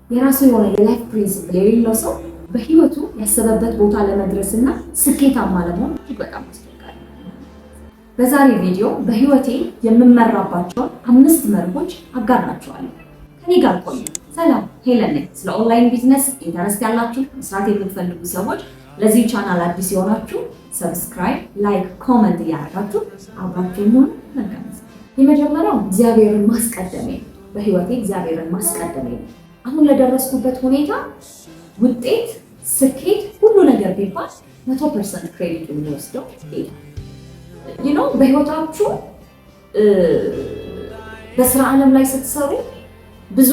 የራሱ የሆነ የላይፍ ፕሪንሲፕል የሌለው ሰው በህይወቱ ያሰበበት ቦታ ለመድረስና ስኬታማ ለመሆን በጣም አስቸጋሪ ነው። በዛሬ ቪዲዮ በህይወቴ የምመራባቸውን 5 መርሆች አጋራችኋለሁ። ከኔ ጋር ቆዩ። ሰላም፣ ሄለን ነኝ። ስለ ኦንላይን ቢዝነስ ኢንተረስት ያላችሁ መስራት የምትፈልጉ ሰዎች ለዚህ ቻናል አዲስ የሆናችሁ ሰብስክራይብ፣ ላይክ፣ ኮሜንት እያደረጋችሁ አብራችሁ ሁኑ። መልካም። የመጀመሪያው እግዚአብሔርን ማስቀደም ነው። በህይወቴ እግዚአብሔርን ማስቀደም ነው። አሁን ለደረስኩበት ሁኔታ ውጤት፣ ስኬት፣ ሁሉ ነገር ቢባል 100% ክሬዲት የሚወስደው ይሄ በህይወታችሁ በስራ ዓለም ላይ ስትሰሩ ብዙ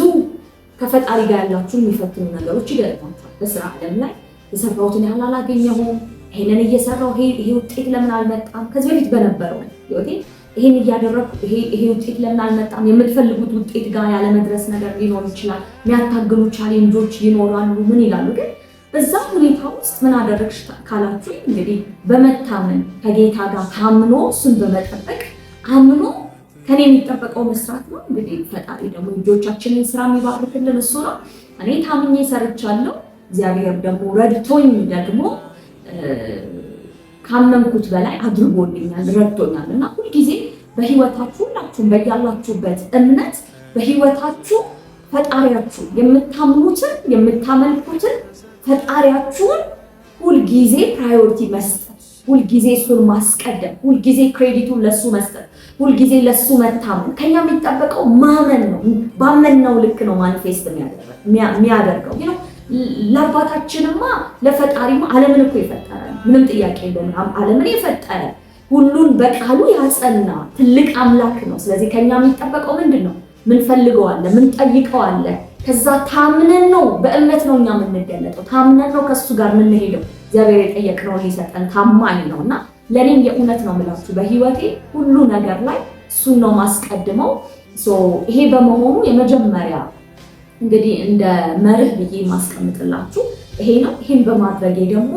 ከፈጣሪ ጋር ያላችሁ የሚፈትኑ ነገሮች ይገጥሟችኋል። በስራ ዓለም ላይ የሰራሁትን ያህል አላገኘሁም፣ ይሄንን እየሰራሁ ይሄ ውጤት ለምን አልመጣም፣ ከዚህ በፊት በነበረው ህይወቴ ይሄን እያደረኩ ይሄ ውጤት ለምን አልመጣም፣ የምትፈልጉት ውጤት ጋር ያለመድረስ ነገር ሊኖር ይችላል። የሚያታግሉ ቻሌንጆች ይኖራሉ። ምን ይላሉ ግን በዛ ሁኔታ ውስጥ ምን አደረግሽ ካላችሁ እንግዲህ በመታመን ከጌታ ጋር ታምኖ እሱን በመጠበቅ አምኖ ከኔ የሚጠበቀው መስራት ነው። እንግዲህ ፈጣሪ ደግሞ ልጆቻችንን ስራ የሚባርክልን እሱ ነው። እኔ ታምኜ ሰርቻለሁ። እግዚአብሔር ደግሞ ረድቶኝ ደግሞ ካመንኩት በላይ አድርጎልኛል፣ ረድቶኛል። እና ሁልጊዜ በህይወታችሁ ሁላችሁም በያላችሁበት እምነት በህይወታችሁ ፈጣሪያችሁ የምታምኑትን የምታመልኩትን ፈጣሪያችሁን ሁልጊዜ ፕራዮሪቲ መስጠት፣ ሁልጊዜ እሱን ማስቀደም፣ ሁልጊዜ ክሬዲቱን ለሱ መስጠት፣ ሁልጊዜ ለሱ መታመን። ከኛ የሚጠበቀው ማመን ነው። ባመንነው ልክ ነው ማኒፌስት የሚያደርገው። ለአባታችንማ ለፈጣሪማ ዓለምን እኮ የፈጠረ ምንም ጥያቄ የለውም። ዓለምን የፈጠረ ሁሉን በቃሉ ያጸና ትልቅ አምላክ ነው። ስለዚህ ከኛ የሚጠበቀው ምንድን ነው? ምን ፈልገዋለ? ምን ጠይቀዋለ? ከዛ ታምነን ነው፣ በእምነት ነው እኛ የምንገለጠው። ታምነን ነው ከሱ ጋር የምንሄደው። እግዚአብሔር የጠየቅነውን ሊሰጠን ታማኝ ነው። እና ለኔም የእውነት ነው የምላችሁ በህይወቴ ሁሉ ነገር ላይ እሱን ነው ማስቀድመው። ይሄ በመሆኑ የመጀመሪያ እንግዲህ እንደ መርህ ብዬ ማስቀምጥላችሁ ይሄ ነው። ይሄን በማድረጌ ደግሞ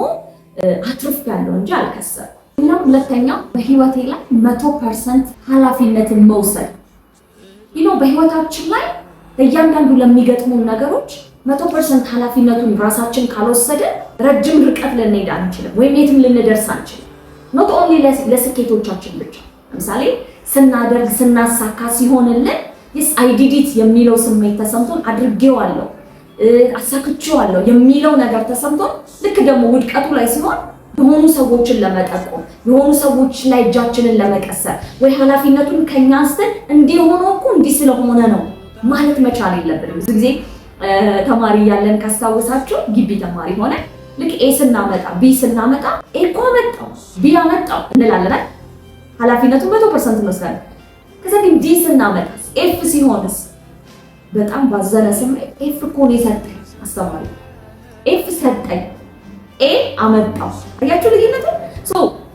አትርፌያለሁ እንጂ አልከሰርኩም። እና ሁለተኛው በህይወቴ ላይ 100% ኃላፊነትን መውሰድ። በህይወታችን ላይ በእያንዳንዱ ለሚገጥሙ ነገሮች 100% ኃላፊነቱን ራሳችን ካልወሰደ ረጅም ርቀት ልንሄድ አንችልም፣ ወይም የትም ልንደርስ አንችልም። ኖት ኦንሊ ለስኬቶቻችን ብቻ። ለምሳሌ ስናደርግ ስናሳካ ሲሆንልን አይ ዲድ ኢት የሚለው ስሜት ተሰምቶን አድርጌዋለሁ አሳክቼዋለሁ የሚለው ነገር ተሰምቶን ልክ ደግሞ ውድቀቱ ላይ ሲሆን የሆኑ ሰዎችን ለመጠቆም የሆኑ ሰዎች ላይ እጃችንን ለመቀሰር ወይ ኃላፊነቱን ከኛ አንስተን እንዲሆነ እኮ እንዲህ ስለሆነ ነው ማለት መቻል የለብንም። ብዙ ጊዜ ተማሪ ያለን ካስታወሳችሁ ግቢ ተማሪ ሆነ ልክ ኤ ስናመጣ ቢ ስናመጣ ኤ እኮ አመጣው ቢ አመጣው እንላለን። ኃላፊነቱን 100% እንወስዳለን። ከዛ ግን ዲ ስናመጣ ኤፍ ሲሆንስ በጣም ባዘነ ስሜት ኤፍ እኮ ነው የሰጠኝ አስተማሪ፣ ኤፍ ሰጠኝ፣ ኤ አመጣው። አያችሁ ልዩነቱ?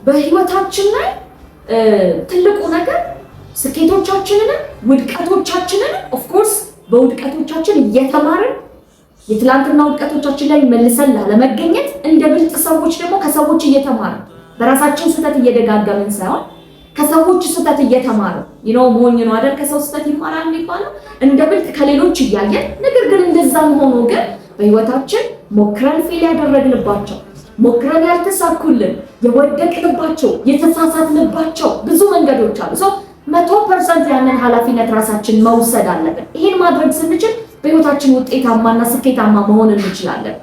በህይወታችን ላይ ትልቁ ነገር ስኬቶቻችንንም ውድቀቶቻችንን ኦፍ ኮርስ በውድቀቶቻችን እየተማርን የትላንትና ውድቀቶቻችን ላይ መልሰን ላለመገኘት እንደ ብልጥ ሰዎች ደግሞ ከሰዎች እየተማርን በራሳችን ስህተት እየደጋገምን ሳይሆን ከሰዎች ስህተት እየተማሩ ሞኝ ነው አይደል? ከሰው ስህተት ይማራል የሚባለው እንደ ብልጥ ከሌሎች እያየን ነገር ግን እንደዛም ሆኖ ግን በህይወታችን ሞክረን ፌል ያደረግንባቸው ሞክረን ያልተሳኩልን የወደቅንባቸው የተሳሳትንባቸው ብዙ መንገዶች አሉ። 100% ያንን ኃላፊነት ራሳችን መውሰድ አለብን። ይሄን ማድረግ ስንችል በህይወታችን ውጤታማና ስኬታማ መሆን እንችላለን።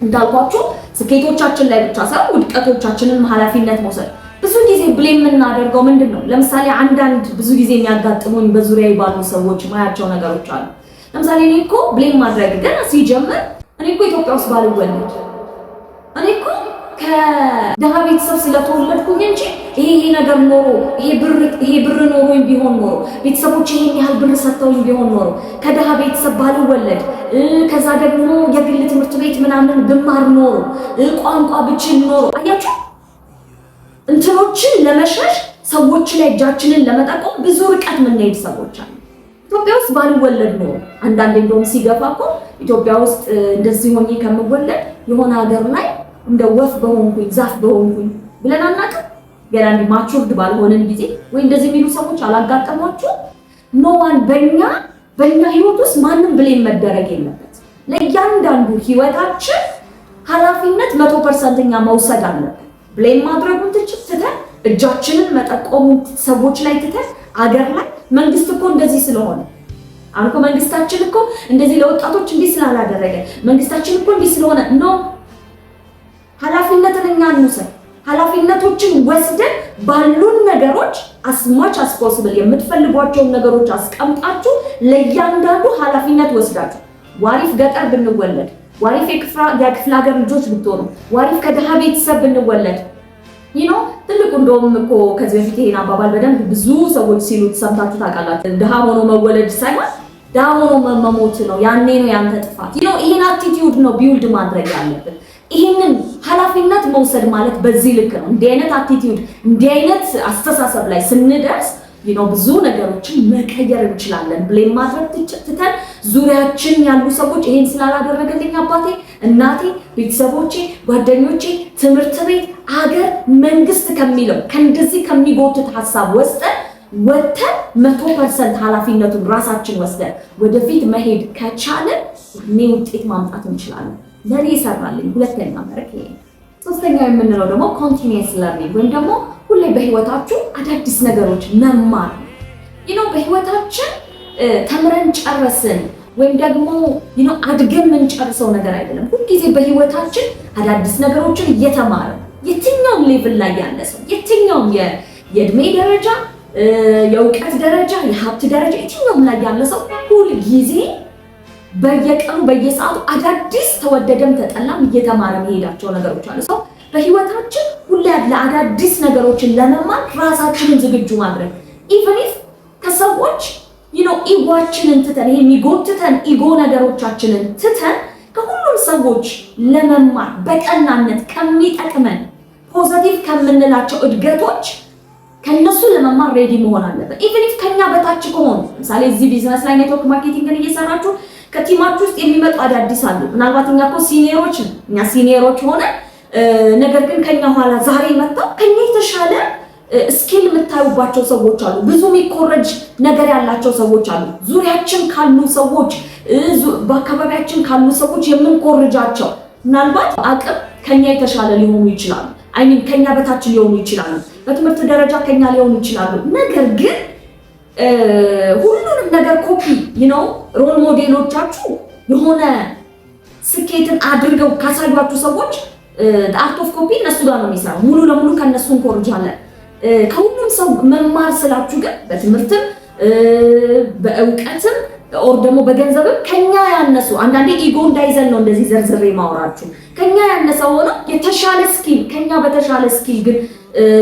እንዳልኳችሁ ስኬቶቻችን ላይ ብቻ ሳይሆን ውድቀቶቻችንን ኃላፊነት መውሰድ። ብዙ ጊዜ ብሌም የምናደርገው ምንድን ነው? ለምሳሌ አንዳንድ ብዙ ጊዜ የሚያጋጥሙኝ በዙሪያ ባሉ ሰዎች ማያቸው ነገሮች አሉ። ለምሳሌ እኔ እኮ ብሌም ማድረግ ገና ሲጀምር እኔ እኮ ኢትዮጵያ ውስጥ ባልወለድ እኔ እኮ ከደሃ ቤተሰብ ስለተወለድኩኝ እንጂ ይሄ ነገር ኖሮ ይሄ ብር ኖሮኝ ቢሆን ኖሮ ቤተሰቦች ይሄን ያህል ብር ሰጥተውኝ ቢሆን ኖሮ ከደሃ ቤተሰብ ባልወለድ ከዛ ደግሞ የግል ትምህርት ቤት ምናምን ብማር ኖሮ ቋንቋ ብችል ኖሮ አያችሁ እንትኖችን ለመሸሽ ሰዎች ላይ እጃችንን ለመጠቆም ብዙ ርቀት የምንሄድ ሰዎች አሉ። ኢትዮጵያ ውስጥ ባልወለድ ነው አንዳንዴ እንደውም ሲገፋ እኮ ኢትዮጵያ ውስጥ እንደዚህ ሆኜ ከምወለድ የሆነ ሀገር ላይ እንደ ወፍ በሆንኩኝ ዛፍ በሆንኩኝ ብለን አናውቅም? ገና እንዲህ ማቹርድ ባልሆነን ጊዜ ወይ እንደዚህ የሚሉ ሰዎች አላጋጠሟችሁ? ኖዋን በእኛ ህይወት ውስጥ ማንም ብሌም መደረግ የለበት። ለእያንዳንዱ ህይወታችን ኃላፊነት 100% እኛ መውሰድ አለብን። ብሌም ማድረጉን ትተን እጃችንን መጠቆሙን ሰዎች ላይ ትተን አገር ላይ መንግስት እኮ እንደዚህ ስለሆነ አንኮ መንግስታችን እኮ እንደዚህ ለወጣቶች እንዲህ ስላላደረገ መንግስታችን እኮ እንዲህ ስለሆነ ነው። ኃላፊነትን እኛ እንውሰድ። ኃላፊነቶችን ወስደን ባሉን ነገሮች አስማች አስፖስብል የምትፈልጓቸውን ነገሮች አስቀምጣችሁ ለእያንዳንዱ ኃላፊነት ወስዳችሁ ዋሪፍ ገጠር ብንወለድ፣ ዋሪፍ የክፍለ ሀገር ልጆች ብትሆኑ፣ ዋሪፍ ከድሃ ቤተሰብ ብንወለድ ትልቁ እንደውም እኮ ከዚህ በፊት ይሄን አባባል በደንብ ብዙ ሰዎች ሲሉት ሰምታችሁ ታውቃላችሁ። ድሃ ሆኖ መወለድ ሳይሆን ድሃ ሆኖ መሞት ነው። ያኔ ነው ያንተ ጥፋት። ይሄን አቲቲዩድ ነው ቢውልድ ማድረግ ያለብን። ይሄንን ኃላፊነት መውሰድ ማለት በዚህ ልክ ነው። እንዲህ አይነት አቲቲዩድ እንዲህ አይነት አስተሳሰብ ላይ ስንደርስ ብዙ ነገሮችን መቀየር እንችላለን። ብሌም ማድረግ ትተን ዙሪያችን ያሉ ሰዎች ይሄን ስላላደረገልኝ አባቴ፣ እናቴ፣ ቤተሰቦቼ፣ ጓደኞቼ፣ ትምህርት ቤት፣ አገር፣ መንግስት ከሚለው ከእንደዚህ ከሚጎትት ሀሳብ ወጥተን 100% ኃላፊነቱን ራሳችን ወስደን ወደፊት መሄድ ከቻለን እኔ ውጤት ማምጣት እንችላለን። ለኔ ይሰራልኝ። ሁለተኛ መርክ ይሄ። ሶስተኛው የምንለው ደግሞ ኮንቲኒየስ ለርኒንግ ወይም ደግሞ ሁሌ በህይወታችሁ አዳዲስ ነገሮች መማር ነው። በህይወታችን ተምረን ጨረስን ወይም ደግሞ አድገን የምንጨርሰው ነገር አይደለም። ሁልጊዜ በህይወታችን አዳዲስ ነገሮችን እየተማረ የትኛውም ሌቭል ላይ ያለ ሰው የትኛውም የእድሜ ደረጃ፣ የእውቀት ደረጃ፣ የሀብት ደረጃ የትኛውም ላይ ያለ ሰው ሁልጊዜ በየቀኑ በየሰዓቱ አዳዲስ ተወደደም ተጠላም እየተማረ የሚሄዳቸው ነገሮች አሉ። ሰው በህይወታችን ሁሌ ለአዳዲስ ነገሮችን ለመማር ራሳችንን ዝግጁ ማድረግ ኢቭን ኢፍ ከሰዎች ኢጎአችንን ትተን ይሄ የሚጎትተን ኢጎ ነገሮቻችንን ትተን ከሁሉም ሰዎች ለመማር በቀናነት ከሚጠቅመን ፖዚቲቭ ከምንላቸው እድገቶች ከነሱ ለመማር ሬዲ መሆን አለበት። ኢቭን ኢፍ ከኛ በታች ከሆኑ ለምሳሌ እዚህ ቢዝነስ ላይ ኔትወርክ ማርኬቲንግን እየሰራችሁ ከቲማችሁ ውስጥ የሚመጡ አዳዲስ አሉ። ምናልባት እኛ እኮ ሲኒየሮች ሆነ ነገር ግን ከኛ ኋላ ዛሬ መጣው ከኛ የተሻለ ስኪል የምታዩባቸው ሰዎች አሉ። ብዙ የሚኮረጅ ነገር ያላቸው ሰዎች አሉ። ዙሪያችን ካሉ ሰዎች በአካባቢያችን ካሉ ሰዎች የምንኮርጃቸው ምናልባት አቅም ከኛ የተሻለ ሊሆኑ ይችላሉ። አይሚን ከኛ በታች ሊሆኑ ይችላሉ። በትምህርት ደረጃ ከኛ ሊሆኑ ይችላሉ። ነገር ግን ሁሉንም ነገር ኮፒ ሮል ሞዴሎቻችሁ የሆነ ስኬትን አድርገው ካሳዩአችሁ ሰዎች አርት ኦፍ ኮፒ እነሱ ጋር ነው የሚሰራው። ሙሉ ለሙሉ ከነሱ እንኮርጃለን። ከሁሉም ሰው መማር ስላችሁ ግን በትምህርትም በእውቀትም ኦር ደግሞ በገንዘብም ከኛ ያነሱ አንዳንዴ ኢጎ እንዳይዘን ነው እንደዚህ ዘርዝሬ ማወራችሁ። ከኛ ያነሰ ሆኖ የተሻለ ስኪል ከኛ በተሻለ ስኪል ግን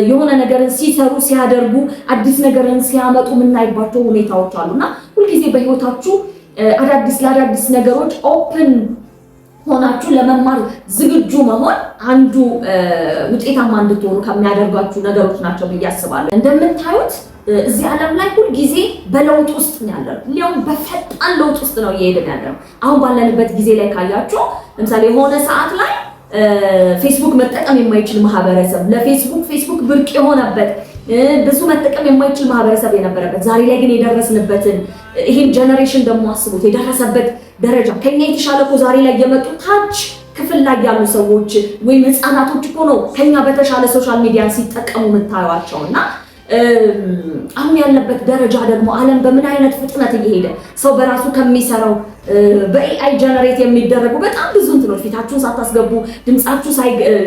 የሆነ ነገርን ሲሰሩ ሲያደርጉ አዲስ ነገርን ሲያመጡ የምናይባቸው ሁኔታዎች አሉና ሁልጊዜ በህይወታችሁ ለአዳዲስ ነገሮች ኦፕን ሆናችሁ ለመማር ዝግጁ መሆን አንዱ ውጤታማ እንድትሆኑ ከሚያደርጓችሁ ነገሮች ናቸው ብዬ አስባለሁ። እንደምታዩት እዚህ ዓለም ላይ ሁልጊዜ በለውጥ ውስጥ ነው ያለው። ሊያውም በፈጣን ለውጥ ውስጥ ነው እየሄድን ያለው። አሁን ባለንበት ጊዜ ላይ ካያችሁ ለምሳሌ የሆነ ሰዓት ላይ ፌስቡክ መጠቀም የማይችል ማህበረሰብ ለፌስቡክ ብርቅ የሆነበት ብዙ መጠቀም የማይችል ማህበረሰብ የነበረበት ዛሬ ላይ ግን የደረስንበትን ይሄን ጀነሬሽን ደግሞ አስቡት የደረሰበት ደረጃ ከኛ የተሻለ እኮ ዛሬ ላይ የመጡ ታች ክፍል ላይ ያሉ ሰዎች ወይም ህፃናቶች እኮ ነው ከኛ በተሻለ ሶሻል ሚዲያን ሲጠቀሙ የምታዩዋቸውና አሁን ያለበት ደረጃ ደግሞ ዓለም በምን አይነት ፍጥነት እየሄደ ሰው በራሱ ከሚሰራው በኤአይ ጀነሬት የሚደረጉ በጣም ብዙ እንትኖች ፊታችሁን ሳታስገቡ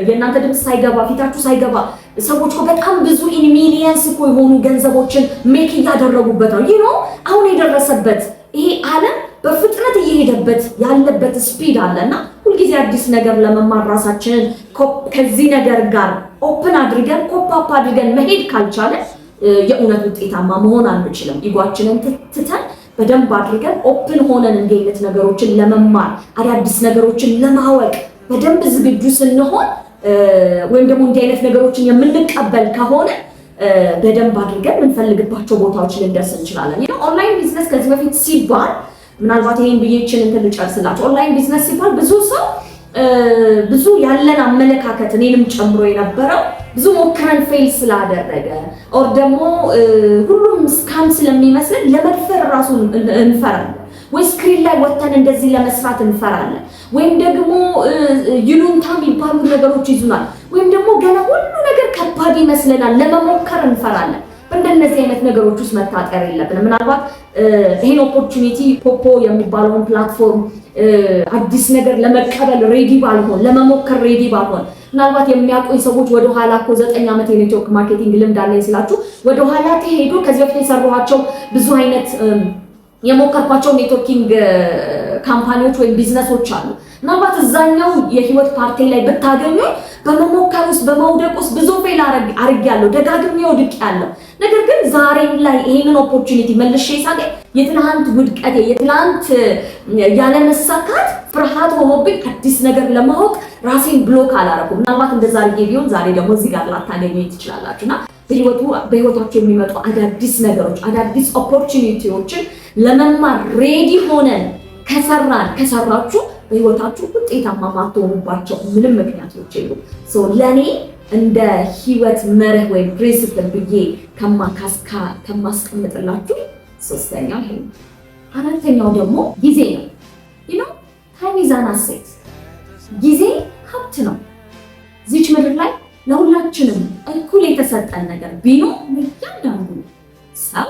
የእናንተ ድምፅ ሳይገባ ፊታችሁ ሳይገባ ሰዎች እኮ በጣም ብዙ ኢን ሚሊየንስ እኮ የሆኑ ገንዘቦችን ሜክ እያደረጉበት ነው። አሁን የደረሰበት ይሄ ዓለም በፍጥነት እየሄደበት ያለበት ስፒድ አለና ሁልጊዜ አዲስ ነገር ለመማር ራሳችንን ከዚህ ነገር ጋር ኦፕን አድርገን ኮፕ አድርገን መሄድ ካልቻለ የእውነት ውጤታማ መሆን አንችልም። ኢጓችንን ትተን በደንብ አድርገን ኦፕን ሆነን እንዲህ አይነት ነገሮችን ለመማር አዳዲስ ነገሮችን ለማወቅ በደንብ ዝግጁ ስንሆን ወይም ደግሞ እንዲህ አይነት ነገሮችን የምንቀበል ከሆነ በደንብ አድርገን የምንፈልግባቸው ቦታዎች ልንደርስ እንችላለን። ኦንላይን ቢዝነስ ከዚህ በፊት ሲባል ምናልባት ይሄን ብዬችን እንትን ልጨርስላችሁ። ኦንላይን ቢዝነስ ሲባል ብዙ ያለን አመለካከት እኔንም ጨምሮ የነበረው ብዙ ሞክረን ፌል ስላደረገ ኦር ደግሞ ሁሉም ስካም ስለሚመስል ለመድፈር ራሱ እንፈራለን። ወይ ስክሪን ላይ ወጥተን እንደዚህ ለመስራት እንፈራለን፣ ወይም ደግሞ ይሉንታ የሚባሉ ነገሮች ይዙናል፣ ወይም ደግሞ ገና ሁሉ ነገር ከባድ ይመስለናል፣ ለመሞከር እንፈራለን። በእንደነዚህ አይነት ነገሮች ውስጥ መታጠር የለብንም። ምናልባት ይሄን ኦፖርቹኒቲ ፖፖ የሚባለውን ፕላትፎርም አዲስ ነገር ለመቀበል ሬዲ ባልሆን፣ ለመሞከር ሬዲ ባልሆን፣ ምናልባት የሚያውቁኝ ሰዎች ወደ ኋላ እኮ 9 ዓመት የኔትወርክ ማርኬቲንግ ልምድ አለኝ ስላችሁ ወደ ኋላ ተሄዶ ከዚህ በፊት የሰራኋቸው ብዙ አይነት የሞከርኳቸው ኔትወርኪንግ ካምፓኒዎች ወይም ቢዝነሶች አሉ። ምናልባት እዛኛው የህይወት ፓርቲ ላይ ብታገኙ በመሞከር ውስጥ በመውደቅ ውስጥ ብዙ ፌል አድርጌያለሁ፣ ደጋግሜ ወድቄያለሁ። ነገር ግን ዛሬ ላይ ይሄንን ኦፖርቹኒቲ መልሼ ሳገኝ የትናንት ውድቀቴ የትናንት ያለመሳካት ፍርሃት ሆኖብኝ አዲስ ነገር ለማወቅ ራሴን ብሎክ አላረኩም። ምናልባት እንደዛ አድርጌ ቢሆን ዛሬ ደግሞ እዚህ ጋር ላታገኙኝ ትችላላችሁና በህይወታችሁ የሚመጡ አዳዲስ ነገሮች አዳዲስ ኦፖርቹኒቲዎችን ለመማር ሬዲ ሆነን ከሰራችሁ በህይወታችሁ ውጤታማ ማትሆኑባቸው ምንም ምክንያቶች የሉም። ለኔ እንደ ህይወት መርህ ወይም ፕሪንሲፕል ብዬ ከማስቀምጥላችሁ ሶስተኛው ይሄ ነው። አራተኛው ደግሞ ጊዜ ነው። ታይም ኢዝ አን አሴት። ጊዜ ሀብት ነው። እዚች ምድር ላይ ለሁላችንም እኩል የተሰጠን ነገር ቢኖር እያንዳንዱ ሰው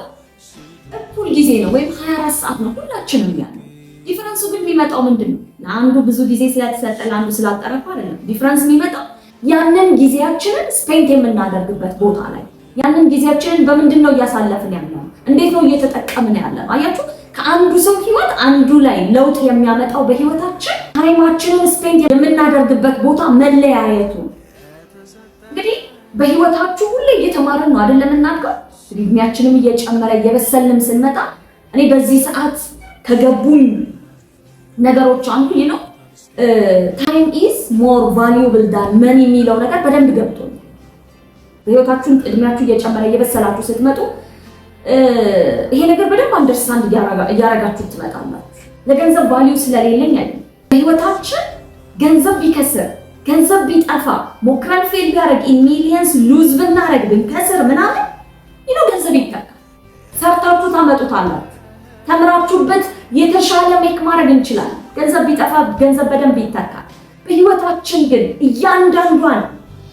እኩል ጊዜ ነው ወይም 24 ሰዓት ነው ሁላችንም ያለው። ዲፈረንሱ ግን የሚመጣው ምንድነው? ለአንዱ ብዙ ጊዜ ስለተሰጠ ለአንዱ ስላጠረፈ አይደለም። ዲፈረንስ የሚመጣው ያንን ጊዜያችንን ስፔንድ የምናደርግበት ቦታ ላይ ያንን ጊዜያችንን በምንድን ነው እያሳለፍን ያለው? እንዴት ነው እየተጠቀምን ያለው? አያችሁ፣ ከአንዱ ሰው ህይወት አንዱ ላይ ለውጥ የሚያመጣው በህይወታችን ታይማችንን ስፔንድ የምናደርግበት ቦታ መለያየቱ። እንግዲህ በህይወታችሁ ሁሌ እየተማርን ነው አይደለም እናድገው። እድሜያችንም እየጨመረ እየበሰልንም ስንመጣ እኔ በዚህ ሰዓት ከገቡኝ ነገሮች አንዱ ነው ታይም ኢዝ ሞር ቫሉብል ዳን መኒ የሚለው ነገር በደንብ ገብቶኛል። በህይወታችሁን እድሜያችሁ እየጨመረ እየበሰላችሁ ስትመጡ ይሄ ነገር በደንብ አንደርስታንድ እያረጋችሁ ትመጣላችሁ። ለገንዘብ ቫልዩ ስለሌለኝ አይደለም። በህይወታችን ገንዘብ ቢከስር ገንዘብ ቢጠፋ ሞክረን ፌል ቢያደርግ ኢን ሚሊየንስ ሉዝ ብናደርግ ብንከስር ምናምን ገንዘብ ይተካል። ሰርታችሁ ታመጡታላችሁ። ተምራችሁበት የተሻለ ሜክ ማድረግ እንችላለን። ገንዘብ ቢጠፋ ገንዘብ በደንብ ይተካል። በህይወታችን ግን እያንዳንዷን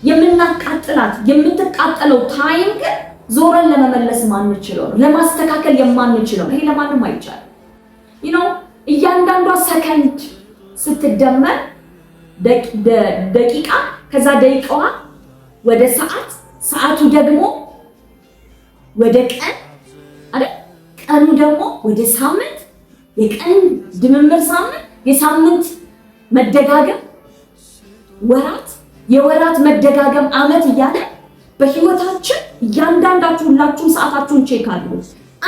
የምናቃጥላት የምትቃጠለው ታይም ግን ዞረን ለመመለስ ማንችለው ነው፣ ለማስተካከል የማንችለው። ይሄ ለማንም አይቻልም። እያንዳንዷ ሰከንድ ስትደመር ደቂቃ፣ ከዛ ደቂቃዋ ወደ ሰዓት፣ ሰዓቱ ደግሞ ወደ ቀን አይደል? ቀኑ ደግሞ ወደ ሳምንት፣ የቀን ድምምር ሳምንት፣ የሳምንት መደጋገም ወራት፣ የወራት መደጋገም አመት እያለ በህይወታችን እያንዳንዳችሁ ሁላችሁም ሰዓታችሁን ቼክ አድርጉ።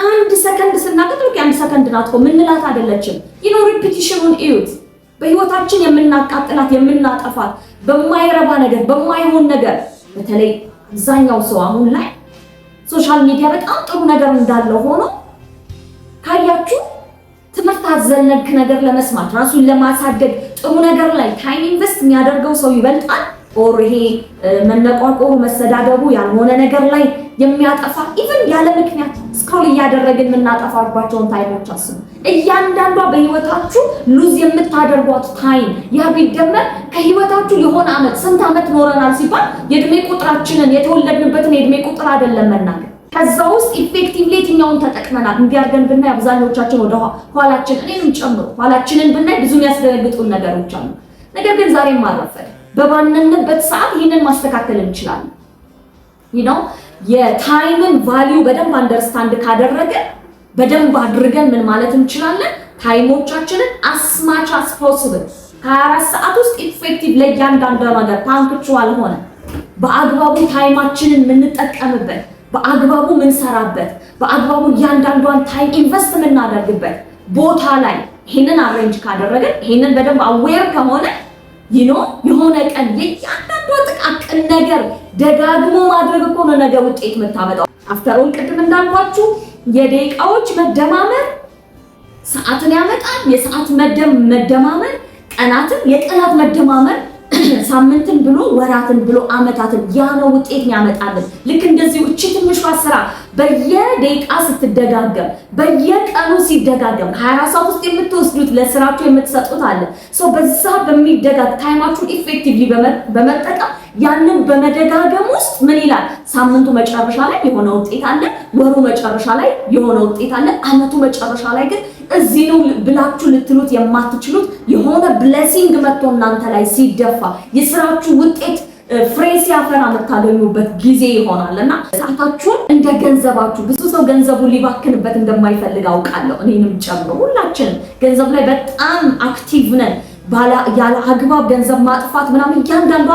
አንድ ሰከንድ ስናቀጥል አንድ ሰከንድ ናት እኮ ምንላት አይደለችም። ሪፒቲሽኑን እዩት። በህይወታችን የምናቃጥላት የምናጠፋት በማይረባ ነገር በማይሆን ነገር፣ በተለይ አብዛኛው ሰው አሁን ላይ ሶሻል ሚዲያ በጣም ጥሩ ነገር እንዳለው ሆኖ ካያችሁ ትምህርት አዘል ነክ ነገር ለመስማት ራሱን ለማሳደግ ጥሩ ነገር ላይ ታይም ኢንቨስት የሚያደርገው ሰው ይበልጣል። ኦር ይሄ መነቋቆሩ መሰዳደቡ ያልሆነ ነገር ላይ የሚያጠፋ ኢቭን ያለ ምክንያት ስክሮል እያደረግን የምናጠፋባቸውን ታይሞች አስቡ። እያንዳንዷ በህይወታችሁ ሉዝ የምታደርጓት ታይም ያ ቢደመር ከህይወታችሁ የሆነ አመት ስንት አመት ኖረናል ሲባል የእድሜ ቁጥራችንን የተወለድንበትን የእድሜ ቁጥር አይደለም መናገር። ከዛ ውስጥ ኢፌክቲቭሊ የትኛውን ተጠቅመናል እንዲያርገን ብናይ አብዛኞቻችን ወደ ኋላችን እኔንም ጨምሮ ኋላችንን ብናይ ብዙ የሚያስደነግጡን ነገሮች አሉ። ነገር ግን ዛሬም አረፈደ። በባነንበት ሰዓት ይህንን ማስተካከል እንችላለን። የታይምን ቫልዩ በደንብ አንደርስታንድ ካደረገ በደንብ አድርገን ምን ማለት እንችላለን? ታይሞቻችንን አስማች አስ ፖሲብል ከ24 ሰዓት ውስጥ ኢፌክቲቭ ለእያንዳንዱ ነገር ፓንክቹዋል ሆነ በአግባቡ ታይማችንን የምንጠቀምበት፣ በአግባቡ ምንሰራበት፣ በአግባቡ እያንዳንዷን ታይም ኢንቨስት የምናደርግበት ቦታ ላይ ይሄንን አሬንጅ ካደረገን ይሄንን በደንብ አዌር ከሆነ የሆነ ቀን የእያንዳንዷ ጥቃቅን ነገር ደጋግሞ ማድረግ እኮ ነው ነገ ውጤት የምታመጣው። አፍተር ኦል ቅድም እንዳልኳችሁ የደቂቃዎች መደማመር ሰዓትን ያመጣል። የሰዓት መደማመር ቀናትን፣ የቀናት መደማመር ሳምንትን ብሎ ወራትን ብሎ አመታትን ያ ነው ውጤት የሚያመጣልን። ልክ እንደዚሁ እቺ ትንሿ ስራ በየደቂቃ ስትደጋገም በየቀኑ ሲደጋገም 24 ሰዓት ውስጥ የምትወስዱት ለስራችሁ የምትሰጡት አለ ሶ በዛ በሚደጋግ ታይማችሁን ኢፌክቲቭሊ በመጠቀም ያንን በመደጋገም ውስጥ ምን ይላል ሳምንቱ መጨረሻ ላይ የሆነ ውጤት አለ፣ ወሩ መጨረሻ ላይ የሆነ ውጤት አለ፣ አመቱ መጨረሻ ላይ ግን እዚህ ነው ብላችሁ ልትሉት የማትችሉት የሆነ ብሌሲንግ መጥቶ እናንተ ላይ ሲደፋ የስራችሁ ውጤት ፍሬ ሲያፈራ የምታገኙበት ጊዜ ይሆናልና ሰዓታችሁን እንደ ገንዘባችሁ ብዙ ሰው ገንዘቡን ሊባክንበት እንደማይፈልግ አውቃለሁ፣ እኔንም ጨምሮ ሁላችንም ገንዘብ ላይ በጣም አክቲቭ ነን። ያለ አግባብ ገንዘብ ማጥፋት ምናምን እያንዳንዷ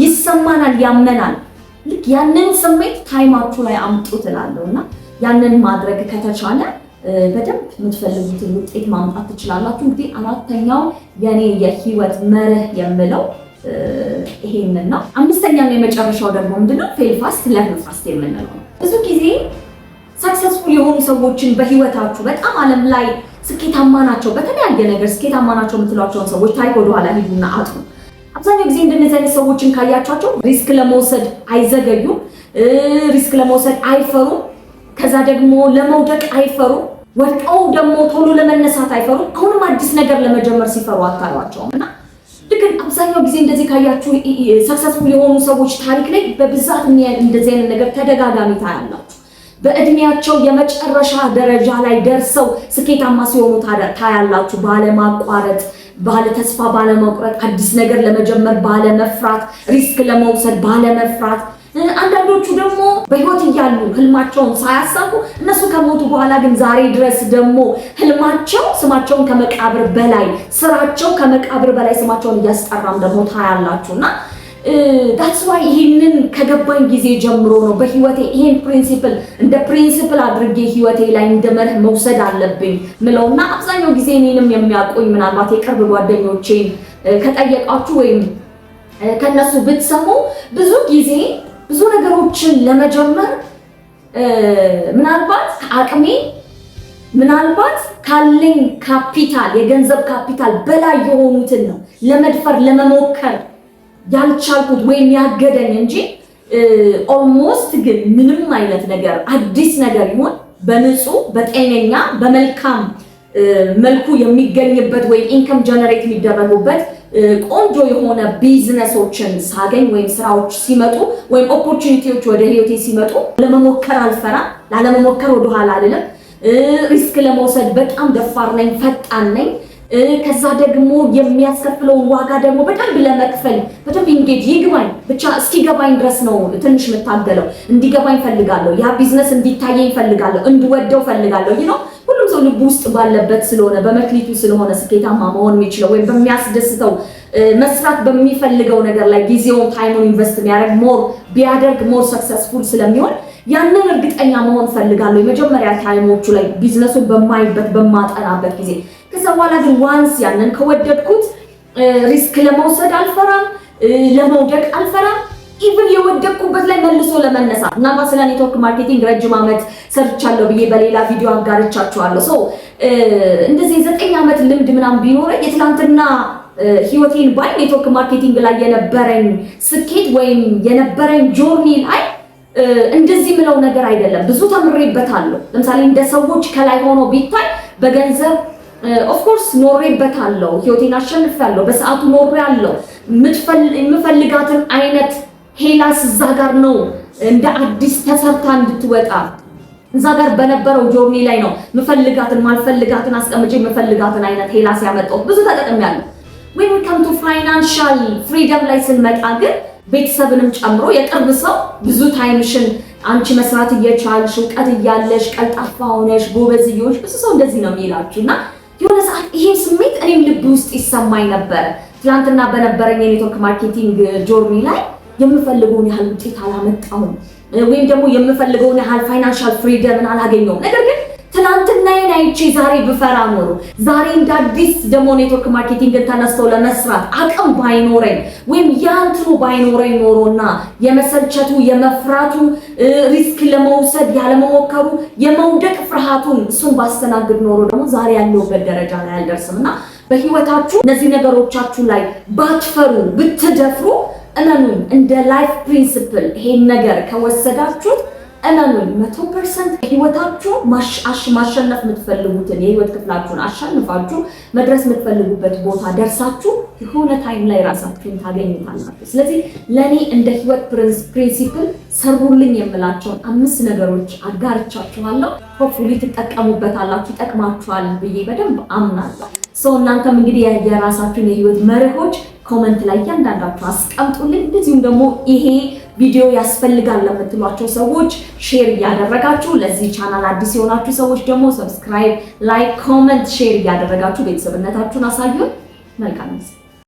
ይሰማናል፣ ያመናል። ልክ ያንን ስሜት ታይማችሁ ላይ አምጡት እላለሁና ያንን ማድረግ ከተቻለ በደንብ የምትፈልጉትን ውጤት ማምጣት ትችላላችሁ። እንግዲህ አራተኛው የኔ የህይወት መርህ የምለው ይሄንን ነው። አምስተኛው የመጨረሻው ደግሞ ምንድነው? ፌል ፋስት ለርን ፋስት የምንለው ነው። ብዙ ጊዜ ሰክሰስፉል የሆኑ ሰዎችን በህይወታችሁ በጣም ዓለም ላይ ስኬታማ ናቸው፣ በተለያየ ነገር ስኬታማ ናቸው የምትሏቸውን ሰዎች ታሪክ ወደኋላ ሂዱና አጥኑ። አብዛኛው ጊዜ እንደነዚህ አይነት ሰዎችን ካያቻቸው ሪስክ ለመውሰድ አይዘገዩም፣ ሪስክ ለመውሰድ አይፈሩም፣ ከዛ ደግሞ ለመውደቅ አይፈሩም፣ ወድቀው ደግሞ ቶሎ ለመነሳት አይፈሩም። አሁንም አዲስ ነገር ለመጀመር ሲፈሩ አታዩዋቸውም። እና ግን አብዛኛው ጊዜ እንደዚህ ካያችሁ ሰክሰስፉል የሆኑ ሰዎች ታሪክ ላይ በብዛት እንደዚህ አይነት ነገር ተደጋጋሚ ታያላችሁ። በእድሜያቸው የመጨረሻ ደረጃ ላይ ደርሰው ስኬታማ ሲሆኑ ታያላችሁ። ባለማቋረጥ፣ ባለ ተስፋ ባለመቁረጥ፣ አዲስ ነገር ለመጀመር ባለመፍራት፣ ሪስክ ለመውሰድ ባለመፍራት። አንዳንዶቹ ደግሞ በህይወት እያሉ ህልማቸውን ሳያሳኩ እነሱ ከሞቱ በኋላ ግን ዛሬ ድረስ ደግሞ ህልማቸው ስማቸውን ከመቃብር በላይ ስራቸው ከመቃብር በላይ ስማቸውን እያስጠራም ደግሞ ታያላችሁና that's why ይሄንን ከገባኝ ጊዜ ጀምሮ ነው በህይወቴ ይሄን ፕሪንሲፕል እንደ ፕሪንሲፕል አድርጌ ህይወቴ ላይ እንደመርህ መውሰድ አለብኝ ምለውና አብዛኛው ጊዜ እኔንም የሚያቆኝ ምናልባት የቅርብ ጓደኞቼን ከጠየቃችሁ ወይም ከነሱ ብትሰሙ ብዙ ጊዜ ብዙ ነገሮችን ለመጀመር ምናልባት አቅሜ ምናልባት ካለኝ ካፒታል የገንዘብ ካፒታል በላይ የሆኑትን ነው ለመድፈር ለመሞከር ያልቻልኩት ወይም ያገደኝ እንጂ ኦልሞስት ግን ምንም አይነት ነገር አዲስ ነገር ይሁን በንጹህ በጤነኛ በመልካም መልኩ የሚገኝበት ወይ ኢንከም ጀነሬት የሚደረጉበት ቆንጆ የሆነ ቢዝነሶችን ሳገኝ ወይም ስራዎች ሲመጡ ወይም ኦፖርቹኒቲዎች ወደ ህይወቴ ሲመጡ ለመሞከር አልፈራም፣ ላለመሞከር ወደኋላ አልልም። ሪስክ ለመውሰድ በጣም ደፋር ነኝ፣ ፈጣን ነኝ። ከዛ ደግሞ የሚያስከፍለውን ዋጋ ደግሞ በደንብ ለመክፈል በደንብ ኢንጌጅ ይግባኝ ብቻ እስኪገባኝ ድረስ ነው ትንሽ የምታገለው። እንዲገባኝ ፈልጋለሁ፣ ያ ቢዝነስ እንዲታየኝ ፈልጋለሁ፣ እንድወደው ፈልጋለሁ። ይሄ ነው ሁሉም ሰው ልብ ውስጥ ባለበት ስለሆነ በመክሊቱ ስለሆነ ስኬታማ መሆን የሚችለው ወይም በሚያስደስተው መስራት በሚፈልገው ነገር ላይ ጊዜውን ታይሙን ኢንቨስት የሚያደርግ ሞር ቢያደርግ ሞር ሰክሰስፉል ስለሚሆን ያንን እርግጠኛ መሆን ፈልጋለሁ የመጀመሪያ ታይሞቹ ላይ ቢዝነሱን በማይበት በማጠናበት ጊዜ። ከዛ በኋላ ግን ዋንስ ያንን ከወደድኩት ሪስክ ለመውሰድ አልፈራም፣ ለመውደቅ አልፈራም። ኢቭን የወደቅኩበት ላይ መልሶ ለመነሳት እና ስለ ኔትወርክ ማርኬቲንግ ረጅም ዓመት ሰርቻለሁ ብዬ በሌላ ቪዲዮ አጋርቻችኋለሁ። እንደዚህ 9 ዓመት ልምድ ምናምን ቢኖረኝ የትላንትና ህይወቴን ባይ ኔትወርክ ማርኬቲንግ ላይ የነበረኝ ስኬት ወይም የነበረኝ ጆርኒ ላይ እንደዚህ ምለው ነገር አይደለም። ብዙ ተምሬበታለሁ። ለምሳሌ እንደ ሰዎች ከላይ ሆኖ ቢታይ በገንዘብ ኦፍ ኮርስ ኖሬበታለሁ፣ ህይወቴን አሸንፌያለሁ፣ በሰዓቱ ኖሬያለሁ። የምፈልጋትን አይነት ሄላስ እዛ ጋር ነው እንደ አዲስ ተሰርታ እንድትወጣ እዛ ጋር በነበረው ጆርኒ ላይ ነው የምፈልጋትን ማልፈልጋትን አስቀምጬ የምፈልጋትን አይነት ሄላስ ያመጣው ብዙ ተጠቅሜያለሁ። when we come to financial freedom ላይ ስንመጣ ግን ቤተሰብንም ጨምሮ የቅርብ ሰው ብዙ ታይምሽን አንቺ መስራት እየቻልሽ እውቀት እያለሽ ቀልጣፋ ሆነሽ ጎበዝ እየሆንሽ ብዙ ሰው እንደዚህ ነው የሚላችሁና የሆነ ሰዓት ይሄ ስሜት እኔም ልብ ውስጥ ይሰማኝ ነበር። ትላንትና በነበረኝ የኔትወርክ ማርኬቲንግ ጆርኒ ላይ የምፈልገውን ያህል ውጤት አላመጣሁም ወይም ደግሞ የምፈልገውን ያህል ፋይናንሻል ፍሪደምን አላገኘሁም። ነገር ግን ትላንትናዬን አይቼ ዛሬ ብፈራ ኖሮ ዛሬ እንደ አዲስ ደግሞ ኔትወርክ ማርኬቲንግ ተነስቶ ለመስራት አቅም ባይኖረኝ ወይም ያንትኑ ባይኖረኝ ኖሮና የመሰልቸቱ የመፍራቱ ሪስክ ለመውሰድ ያለመሞከሩ የመውደቅ ፍርሃቱን እሱን ባስተናግድ ኖሮ ደግሞ ዛሬ ያለሁበት ደረጃ ላይ አልደርስምና በህይወታችሁ እነዚህ ነገሮቻችሁ ላይ ባትፈሩ ብትደፍሩ እመኑኝ እንደ ላይፍ ፕሪንሲፕል ይሄን ነገር ከወሰዳችሁት እመኑኝ 100% ህይወታችሁ ማሸነፍ የምትፈልጉትን የህይወት ክፍላችሁን አሸንፋችሁ መድረስ የምትፈልጉበት ቦታ ደርሳችሁ የሆነ ታይም ላይ ራሳችሁን ታገኙታላችሁ። ስለዚህ ለኔ እንደ ህይወት ፕሪንሲፕል ሰሩልኝ የምላቸውን 5 ነገሮች አጋርቻችኋለሁ። ሆፕፉሊ ትጠቀሙበታላችሁ፣ ይጠቅማችኋል ብዬ በደንብ አምናለሁ። እናንተም እንግዲህ የራሳችሁን የህይወት መርሆች ኮመንት ላይ እያንዳንዳችሁ አስቀምጡልኝ። እንደዚሁም ደግሞ ይሄ ቪዲዮ ያስፈልጋል ለምትሏቸው ሰዎች ሼር እያደረጋችሁ፣ ለዚህ ቻናል አዲስ የሆናችሁ ሰዎች ደግሞ ሰብስክራይብ፣ ላይክ፣ ኮመንት፣ ሼር እያደረጋችሁ ቤተሰብነታችሁን አሳዩን። መልካም